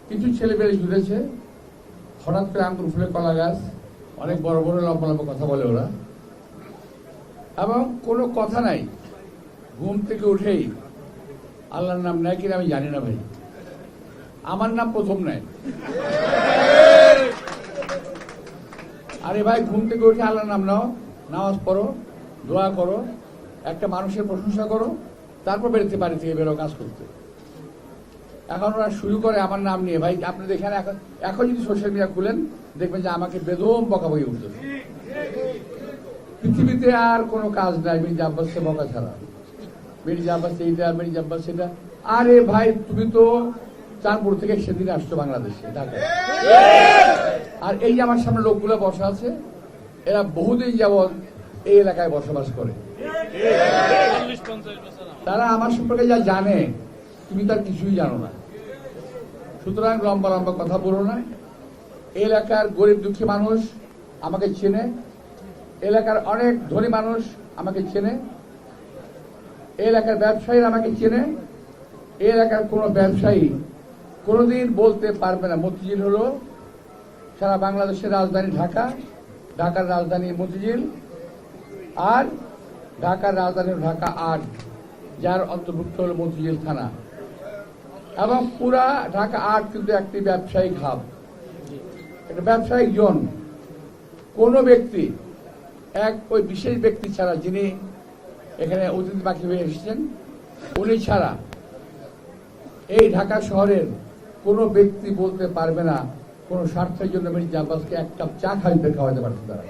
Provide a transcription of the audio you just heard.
কিছু ছেলে বেড়ে জুড়েছে, হঠাৎ করে আঙ্গুর ফুলে কলা গাছ, অনেক বড় বড় লম্বা লম্বা কথা বলে ওরা, এবং কোনো কথা নাই, ঘুম থেকে উঠেই আল্লাহর নাম নেয় কিনা আমি জানি না ভাই, আমার নাম প্রথম নেয়। আরে ভাই, ঘুম থেকে উঠে আল্লাহর নাম নাও, নামাজ পড়ো, দোয়া করো, একটা মানুষের প্রশংসা করো, তারপর বেরোতে বাড়ি থেকে বেরো কাজ করতে। এখন ওরা শুরু করে আমার নাম নিয়ে। ভাই আপনি দেখেন, এখন যদি সোশ্যাল মিডিয়া খুলেন দেখবেন যে আমাকে বেদম বকাবকি উঠতেছে। পৃথিবীতে আর কোনো কাজ নাই মির্জা আব্বাসকে বকা ছাড়া। মির্জা আব্বাস এইটা, মির্জা আব্বাস সেটা। আরে ভাই, তুমি তো চাঁদপুর থেকে সেদিন আসছো বাংলাদেশে, ঢাকায়, আর এই যে আমার সামনে লোকগুলো বসা আছে, এরা বহুদিন যাবৎ এই এলাকায় বসবাস করে। তারা আমার সম্পর্কে যা জানে তুমি তার কিছুই জানো না। সুতরাং লম্বা লম্বা কথা বলো না। এলাকার গরিব দুঃখী মানুষ আমাকে চেনে, এলাকার অনেক ধনী মানুষ আমাকে চেনে, এলাকার ব্যবসায়ীরা আমাকে চেনে। এলাকার কোন ব্যবসায়ী কোনদিন বলতে পারবে না মতিঝিল হলো সারা বাংলাদেশের রাজধানী ঢাকা, ঢাকার রাজধানী মতিঝিল, আর ঢাকার রাজধানী ঢাকা ৮, যার অন্তর্ভুক্ত হল মতিঝিল থানা। এবং পুরা ঢাকা ৮ কিন্তু একটি ব্যবসায়িক হাব, একটা ব্যবসায়িক জোন। কোন ব্যক্তি, ওই বিশেষ ব্যক্তি ছাড়া, যিনি এখানে অতিথি পাখি হয়ে এসেছেন, উনি ছাড়া এই ঢাকা শহরের কোন ব্যক্তি বলতে পারবে না কোন স্বার্থের জন্য মির্জা আব্বাসকে এক কাপ চা খাওয়াইতে পারছে তারা।